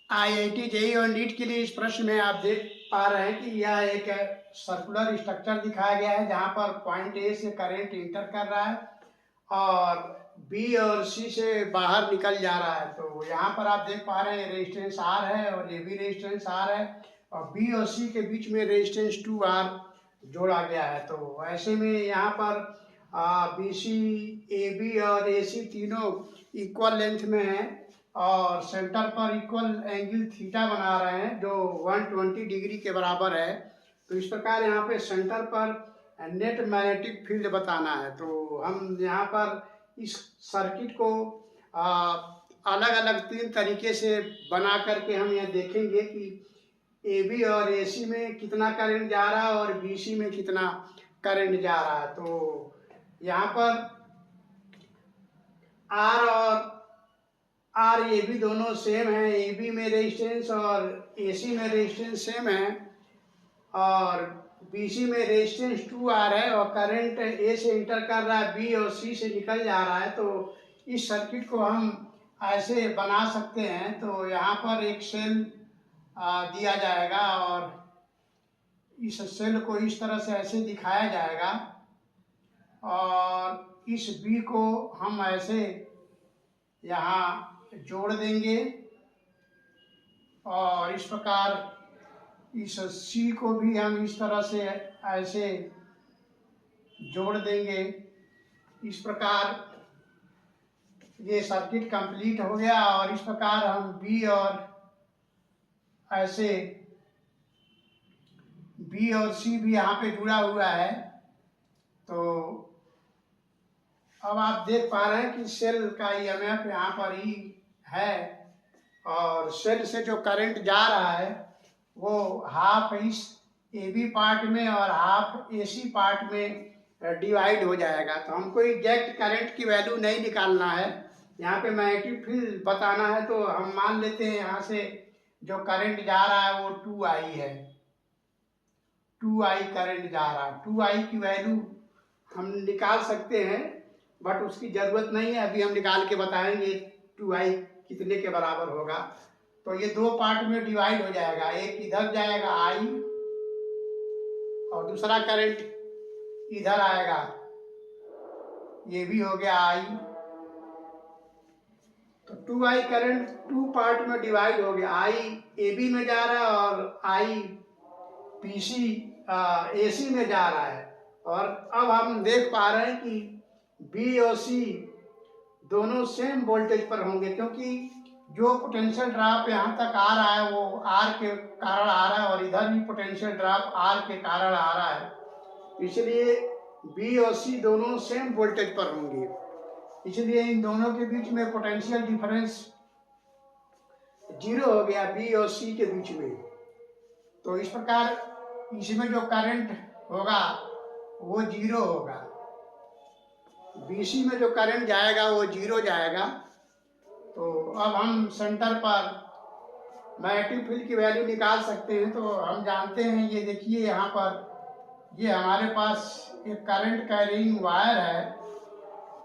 IIT JEE और NEET के लिए इस प्रश्न में आप देख पा रहे हैं कि यह एक सर्कुलर स्ट्रक्चर दिखाया गया है जहां पर पॉइंट ए से करंट इंटर कर रहा है और बी और सी से बाहर निकल जा रहा है। तो यहाँ पर आप देख पा रहे हैं रेजिस्टेंस आर है और ये भी रेजिस्टेंस आर है और बी और सी के बीच में रेजिस्टेंस 2R जोड़ा गया है। तो ऐसे में यहाँ पर बी सी, ए बी और ए सी तीनों इक्वल लेंथ में हैं और सेंटर पर इक्वल एंगल थीटा बना रहे हैं जो 120 डिग्री के बराबर है। तो इस प्रकार यहाँ पे सेंटर पर नेट मैग्नेटिक फील्ड बताना है। तो हम यहाँ पर इस सर्किट को अलग अलग 3 तरीके से बना करके हम यह देखेंगे कि ए बी और ए सी में कितना करंट जा रहा है और बी सी में कितना करंट जा रहा है। तो यहाँ पर आर और आर ए बी दोनों सेम है, ए बी में रेजिस्टेंस और ए सी में रेजिस्टेंस सेम है और बी सी में रेजिस्टेंस 2R है और करंट ए से इंटर कर रहा है, बी और सी से निकल जा रहा है। तो इस सर्किट को हम ऐसे बना सकते हैं। तो यहाँ पर एक सेल दिया जाएगा और इस सेल को इस तरह से ऐसे दिखाया जाएगा और इस बी को हम ऐसे यहाँ जोड़ देंगे और इस प्रकार इस सी को भी हम इस तरह से ऐसे जोड़ देंगे। इस प्रकार ये सर्किट कंप्लीट हो गया और इस प्रकार हम बी और ऐसे बी और सी भी यहाँ पे जुड़ा हुआ है। तो अब आप देख पा रहे हैं कि सेल का ईएमएफ यहाँ पर ही है और सेल से जो करंट जा रहा है वो हाफ इस ए बी पार्ट में और हाफ ए सी पार्ट में डिवाइड हो जाएगा। तो हमको एग्जैक्ट करंट की वैल्यू नहीं निकालना है, यहाँ पे मैग्नेटिक फील्ड बताना है। तो हम मान लेते हैं यहाँ से जो करंट जा रहा है वो 2I है, 2I करंट जा रहा है। 2I की वैल्यू हम निकाल सकते हैं बट उसकी ज़रूरत नहीं है, अभी हम निकाल के बताएंगे 2I कितने के बराबर होगा। तो ये 2 पार्ट में डिवाइड हो जाएगा, एक इधर जाएगा I और दूसरा करंट इधर आएगा, ये भी हो गया I। तो 2I करंट 2 पार्ट में डिवाइड हो गया, I AB में जा रहा है और I PC AC में जा रहा है। और अब हम देख पा रहे हैं कि B और C दोनों सेम वोल्टेज पर होंगे क्योंकि जो पोटेंशियल ड्रॉप यहाँ तक आ रहा है वो R के कारण आ रहा है और इधर भी पोटेंशियल ड्रॉप R के कारण आ रहा है, इसलिए B और C दोनों सेम वोल्टेज पर होंगे। इसलिए इन दोनों के बीच में पोटेंशियल डिफरेंस 0 हो गया B और C के बीच में। तो इस प्रकार इसमें जो करंट होगा वो 0 होगा, BC में जो करंट जाएगा वो 0 जाएगा। तो अब हम सेंटर पर मैग्नेटिक फील्ड की वैल्यू निकाल सकते हैं। तो हम जानते हैं, ये देखिए यहाँ पर ये हमारे पास एक करंट कैरिंग वायर है।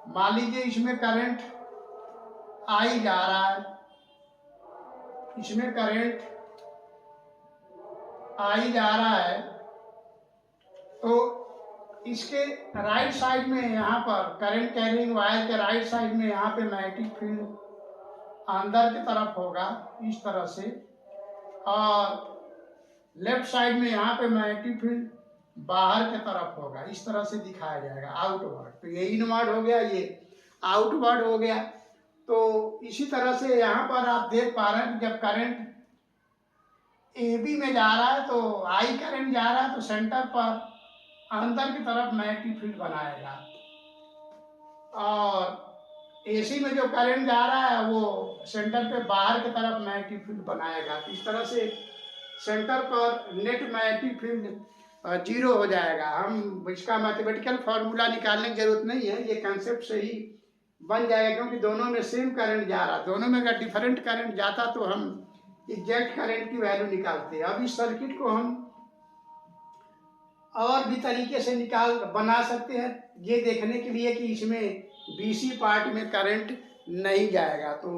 मान लीजिए इसमें करंट I जा रहा है, इसमें करंट I जा रहा है। तो इसके राइट साइड में यहाँ पर करंट कैरिंग वायर के राइट साइड में यहाँ पे मैग्नेटिक फील्ड अंदर की तरफ होगा इस तरह से और लेफ्ट साइड में यहाँ पे मैग्नेटिक फील्ड बाहर की तरफ होगा, इस तरह से दिखाया जाएगा आउटवर्ड। तो ये इनवर्ड हो गया, ये आउटवर्ड हो गया। तो इसी तरह से यहाँ पर आप देख पा रहे हैं कि जब करंट AB में जा रहा है तो I करंट जा रहा है तो सेंटर पर अंदर की तरफ मैग्नेटिक फील्ड बनाएगा और AC में जो करंट जा रहा है वो सेंटर पे बाहर की तरफ मैग्नेटिक फील्ड बनाएगा। तो इस तरह से सेंटर पर नेट मैग्नेटिक फील्ड 0 हो जाएगा। हम इसका मैथमेटिकल फार्मूला निकालने की जरूरत नहीं है, ये कंसेप्ट से ही बन जाएगा क्योंकि दोनों में सेम करंट जा रहा है। दोनों में अगर डिफरेंट करंट जाता तो हम एग्जैक्ट करंट की वैल्यू निकालते हैं। अब इस सर्किट को हम और भी तरीके से बना सकते हैं, ये देखने के लिए कि इसमें BC पार्ट में करंट नहीं जाएगा। तो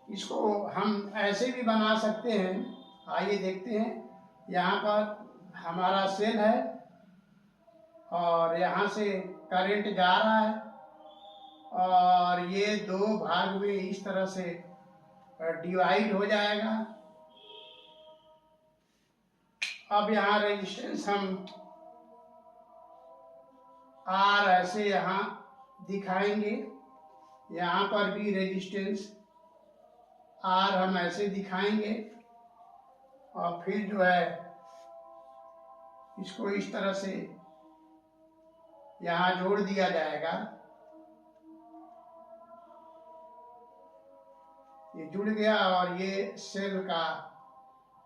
इसको हम ऐसे भी बना सकते हैं। आइए देखते हैं। यहाँ पर हमारा सेल है और यहाँ से करंट जा रहा है और ये दो भाग में इस तरह से डिवाइड हो जाएगा। अब यहाँ रेजिस्टेंस हम आर ऐसे यहाँ दिखाएंगे। यहाँ पर भी रेजिस्टेंस आर हम ऐसे दिखाएंगे और फिर जो है इसको इस तरह से यहाँ जोड़ दिया जाएगा। ये जुड़ गया और ये सेल का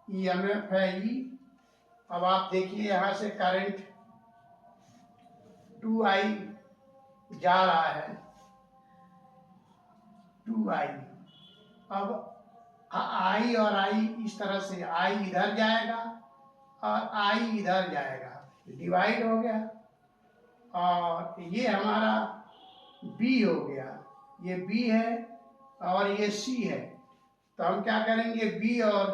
ईएमएफ है ई। अब आप देखिए यहाँ से करंट 2I जा रहा है, 2I। अब I और I इस तरह से I इधर जाएगा और I इधर जाएगा, डिवाइड हो गया और ये हमारा B हो गया। ये B है और ये C है। तो हम क्या करेंगे, B और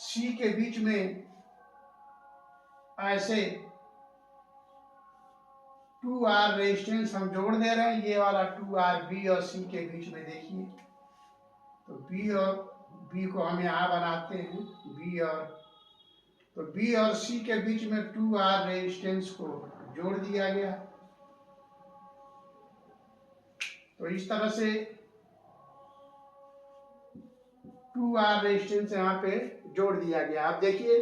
C के बीच में ऐसे 2R रेजिस्टेंस हम जोड़ दे रहे हैं। ये वाला 2R B और C के बीच में देखिए, तो B और B को हम यहाँ बनाते हैं। B और C के बीच में 2R रेजिस्टेंस को जोड़ दिया गया। तो इस तरह से 2R रेजिस्टेंस यहाँ पे जोड़ दिया गया। अब देखिए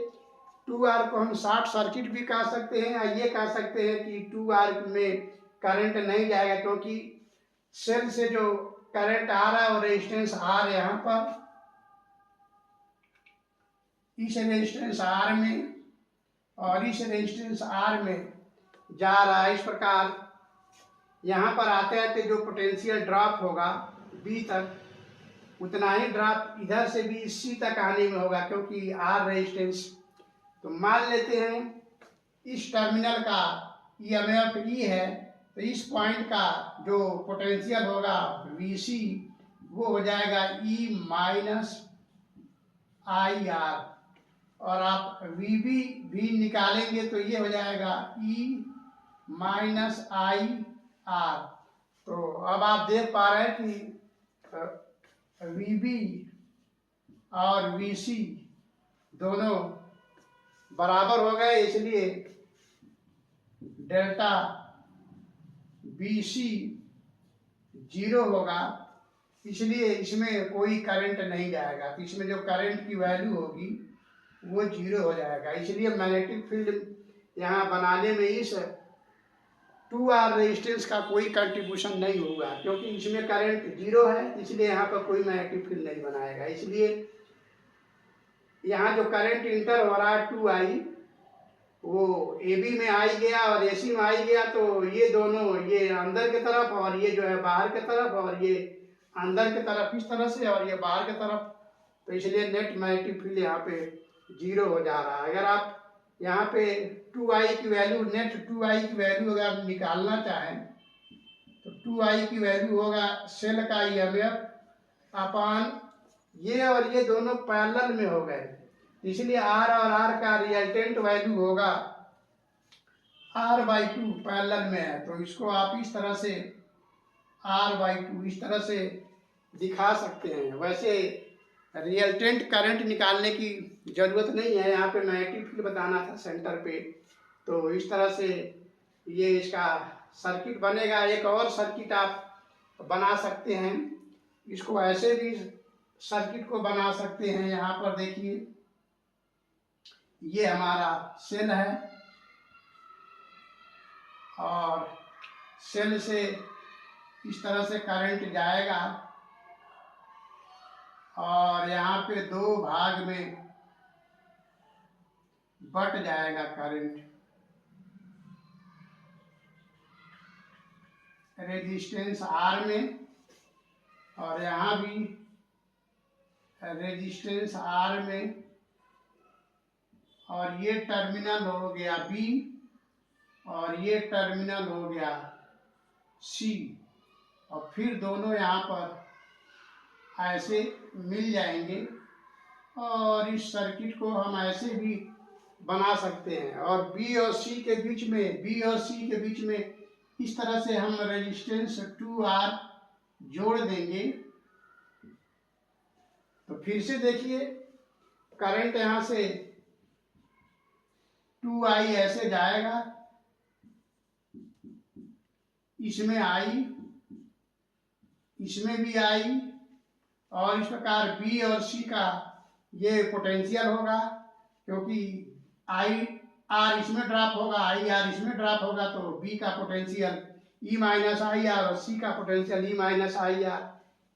2R को हम शॉर्ट सर्किट भी कह सकते हैं या ये कह सकते हैं कि 2R में करंट नहीं जाएगा, क्योंकि सेल से जो करंट आ रहा है वो रेजिस्टेंस R यहाँ पर इस रेजिस्टेंस R में और इस रेजिस्टेंस R में जा रहा है। इस प्रकार यहाँ पर आते आते जो पोटेंशियल ड्रॉप होगा B तक, उतना ही ड्रॉप इधर से भी C तक आने में होगा, क्योंकि R रेजिस्टेंस। तो मान लेते हैं इस टर्मिनल का ईएमएफ E है, तो इस पॉइंट का जो पोटेंशियल होगा VC वो हो जाएगा E माइनस IR, और आप VB भी निकालेंगे तो ये हो जाएगा E माइनस IR। तो अब आप देख पा रहे हैं कि VB और VC दोनों बराबर हो गए, इसलिए डेल्टा BC 0 होगा, इसलिए इसमें कोई करंट नहीं जाएगा। तो इसमें जो करंट की वैल्यू होगी वो 0 हो जाएगा। इसलिए मैग्नेटिक फील्ड यहाँ बनाने में इस 2R रेजिस्टेंस का कोई कंट्रीब्यूशन नहीं होगा, क्योंकि इसमें करंट 0 है, इसलिए यहाँ पर कोई मैग्नेटिक फील्ड नहीं बनाएगा। इसलिए यहाँ जो करंट इंटर हो रहा है 2I, वो AB में आई गया और AC में आई गया, तो ये दोनों, ये अंदर की तरफ और ये जो है बाहर की तरफ, और ये अंदर की तरफ इस तरह से और ये बाहर की तरफ, तो इसलिए नेट मैग्नेटिक फील्ड यहाँ पे 0 हो जा रहा है। अगर आप यहाँ पे 2I की वैल्यू, नेट 2I की वैल्यू अगर आप निकालना चाहें तो 2I की वैल्यू होगा सेल का ईएमएफ अपान ये, और ये दोनों पैरेलल में हो गए, इसलिए R और R का रिजल्टेंट वैल्यू होगा R/2, पैरेलल में है। तो इसको आप इस तरह से R/2 इस तरह से दिखा सकते हैं। वैसे रिजल्टेंट करंट निकालने की जरूरत नहीं है, यहाँ पे मैग्नेटिक फील्ड बताना था सेंटर पे, तो इस तरह से ये इसका सर्किट बनेगा। एक और सर्किट आप बना सकते हैं, इसको ऐसे भी सर्किट को बना सकते हैं। यहाँ पर देखिए ये हमारा सेल है और सेल से इस तरह से करंट जाएगा और यहाँ पे दो भाग में बट जाएगा करंट। रेजिस्टेंस R में और यहाँ भी रेजिस्टेंस R में, और ये टर्मिनल हो गया B और ये टर्मिनल हो गया C, और फिर दोनों यहाँ पर ऐसे मिल जाएंगे और इस सर्किट को हम ऐसे भी बना सकते हैं। और बी और सी के बीच में इस तरह से हम रेजिस्टेंस 2R जोड़ देंगे। तो फिर से देखिए, करंट यहां से 2I ऐसे जाएगा, इसमें I, इसमें भी I, और इस प्रकार बी और सी का ये पोटेंशियल होगा, क्योंकि आई आर इसमें ड्रॉप होगा, आई आर इसमें ड्रॉप होगा, तो बी का potential E minus I R और सी का potential E minus I R.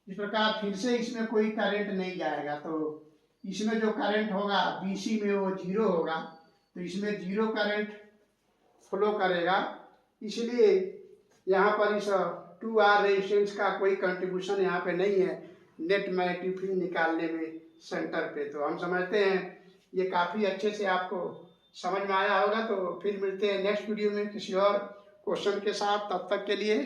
इस प्रकार फिर से इसमें कोई करंट नहीं जाएगा, तो इसमें जो करंट होगा बीसी में वो 0 होगा, तो इसमें 0 करंट फ्लो करेगा। इसलिए यहाँ पर इस 2R रेजिस्टेंस का कोई कंट्रीब्यूशन यहाँ पे नहीं है नेट मैग्नेटिक फील्ड निकालने में सेंटर पे। तो हम समझते हैं ये काफ़ी अच्छे से आपको समझ में आया होगा। तो फिर मिलते हैं नेक्स्ट वीडियो में किसी और क्वेश्चन के साथ। तब तक के लिए